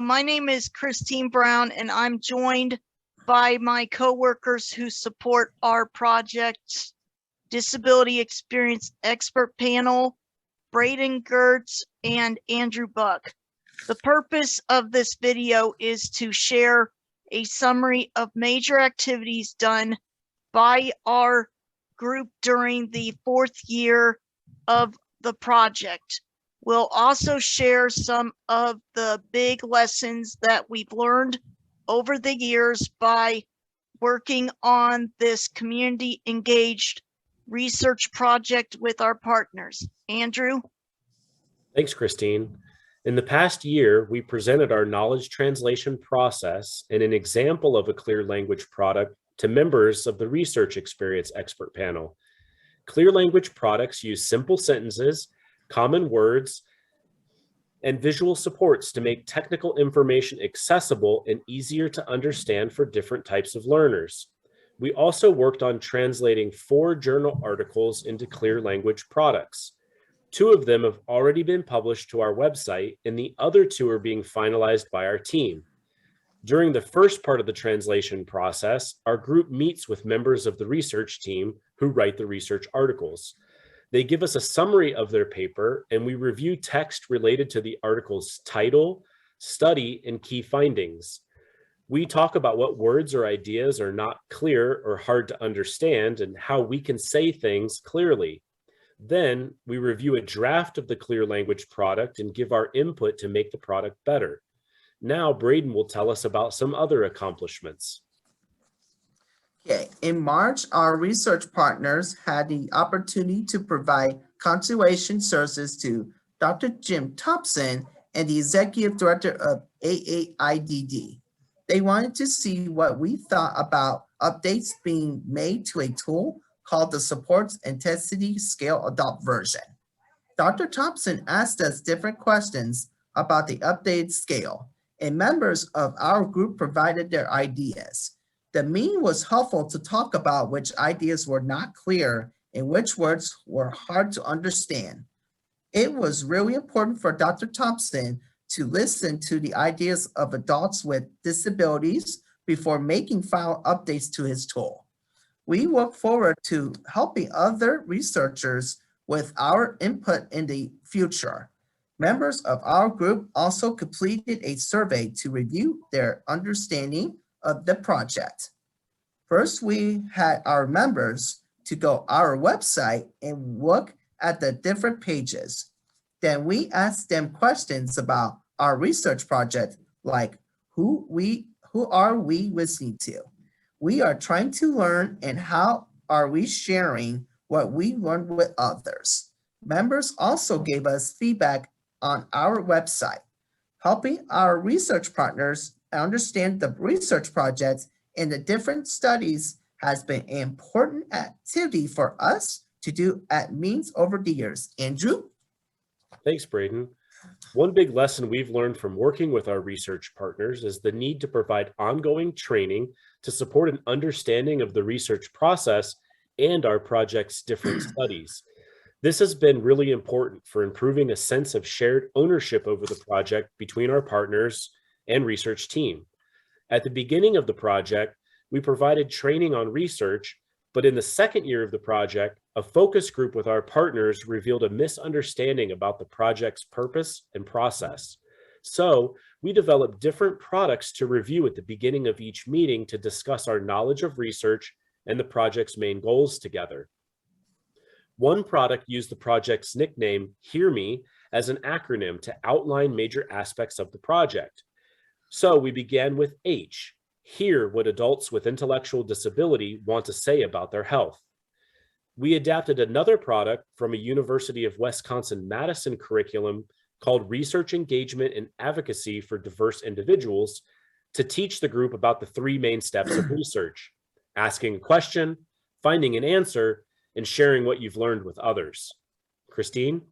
My name is Christine Brown, and I'm joined by my coworkers who support our project's Disability Experience Expert Panel, Braden Gertz and Andrew Buck. The purpose of this video is to share a summary of major activities done by our group during the 4th year of the project. We'll also share some of the big lessons that we've learned over the years by working on this community engaged research project with our partners. Andrew? Thanks, Christine. In the past year, we presented our knowledge translation process and an example of a clear language product to members of the Research Experience Expert Panel. Clear language products use simple sentences, common words, and visual supports to make technical information accessible and easier to understand for different types of learners. We also worked on translating 4 journal articles into clear language products. 2 of them have already been published to our website, and the other 2 are being finalized by our team. During the first part of the translation process, our group meets with members of the research team who write the research articles. They give us a summary of their paper, and we review text related to the article's title, study, and key findings. We talk about what words or ideas are not clear or hard to understand and how we can say things clearly. Then we review a draft of the clear language product and give our input to make the product better. Now Braden will tell us about some other accomplishments. Okay, in March, our research partners had the opportunity to provide continuation services to Dr. Jim Thompson and the Executive Director of AAIDD. They wanted to see what we thought about updates being made to a tool called the Supports Intensity Scale Adult version. Dr. Thompson asked us different questions about the updated scale, and members of our group provided their ideas. The meeting was helpful to talk about which ideas were not clear and which words were hard to understand. It was really important for Dr. Thompson to listen to the ideas of adults with disabilities before making final updates to his tool. We look forward to helping other researchers with our input in the future. Members of our group also completed a survey to review their understanding of the project. First, we had our members to go our website and look at the different pages. Then we asked them questions about our research project, like who are we listening to? We are trying to learn, and how are we sharing what we learned with others? Members also gave us feedback on our website. Helping our research partners understand the research projects and the different studies has been an important activity for us to do at meetings over the years. Andrew? Thanks, Braden. One big lesson we've learned from working with our research partners is the need to provide ongoing training to support an understanding of the research process and our project's different studies. This has been really important for improving a sense of shared ownership over the project between our partners and research team. At the beginning of the project, we provided training on research, but in the 2nd year of the project, a focus group with our partners revealed a misunderstanding about the project's purpose and process. So we developed different products to review at the beginning of each meeting to discuss our knowledge of research and the project's main goals together. One product used the project's nickname, Hear Me, as an acronym to outline major aspects of the project. So we began with H, hear what adults with intellectual disability want to say about their health. We adapted another product from a University of Wisconsin-Madison curriculum called Research Engagement and Advocacy for Diverse Individuals to teach the group about the 3 main steps of research: asking a question, finding an answer, and sharing what you've learned with others. Christine?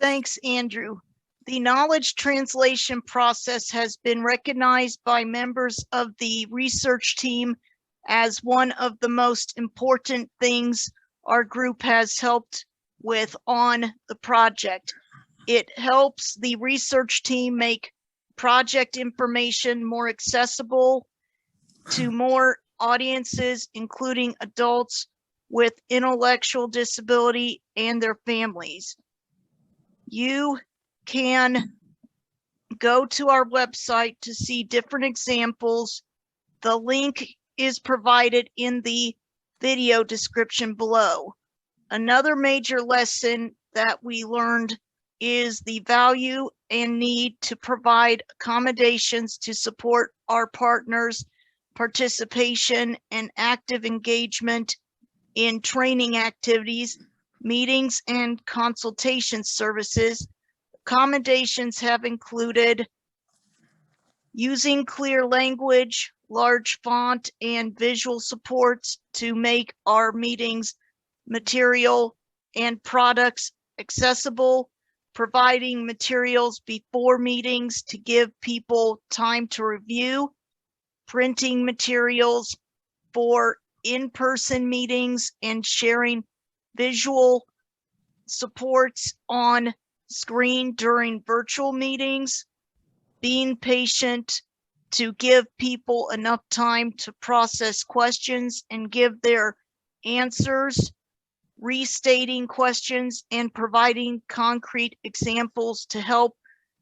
Thanks, Andrew. The knowledge translation process has been recognized by members of the research team as one of the most important things our group has helped with on the project. It helps the research team make project information more accessible to more audiences, including adults with intellectual disability and their families. You can go to our website to see different examples. The link is provided in the video description below. Another major lesson that we learned is the value and need to provide accommodations to support our partners' participation and active engagement in training activities, meetings, and consultation services. Accommodations have included using clear language, large font, and visual supports to make our meetings material and products accessible, providing materials before meetings to give people time to review, printing materials for in-person meetings, and sharing visual supports on screen during virtual meetings, being patient to give people enough time to process questions and give their answers, restating questions, and providing concrete examples to help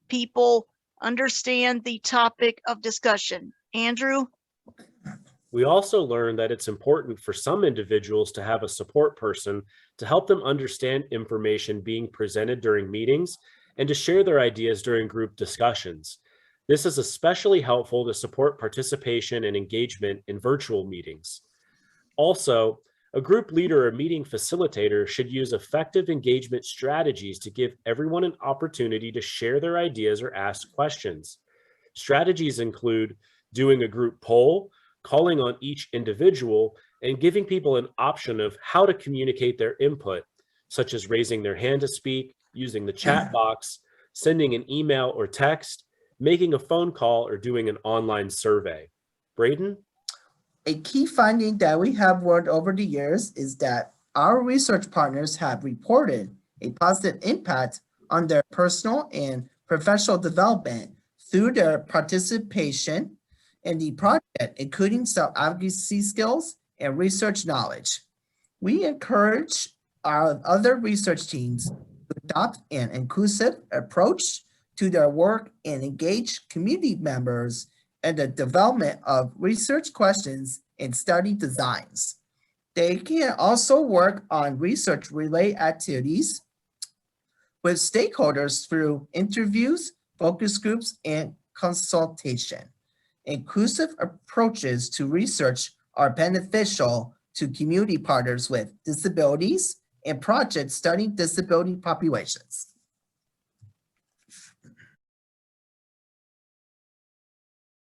people understand the topic of discussion. Andrew? We also learned that it's important for some individuals to have a support person to help them understand information being presented during meetings and to share their ideas during group discussions. This is especially helpful to support participation and engagement in virtual meetings. Also, a group leader or meeting facilitator should use effective engagement strategies to give everyone an opportunity to share their ideas or ask questions. Strategies include doing a group poll, calling on each individual, and giving people an option of how to communicate their input, such as raising their hand to speak, using the chat box, sending an email or text, making a phone call, or doing an online survey. Braden? A key finding that we have learned over the years is that our research partners have reported a positive impact on their personal and professional development through their participation in the project, including self-advocacy skills and research knowledge. We encourage our other research teams to adopt an inclusive approach to their work and engage community members in the development of research questions and study designs. They can also work on research-related activities with stakeholders through interviews, focus groups, and consultation. Inclusive approaches to research are beneficial to community partners with disabilities and projects studying disability populations.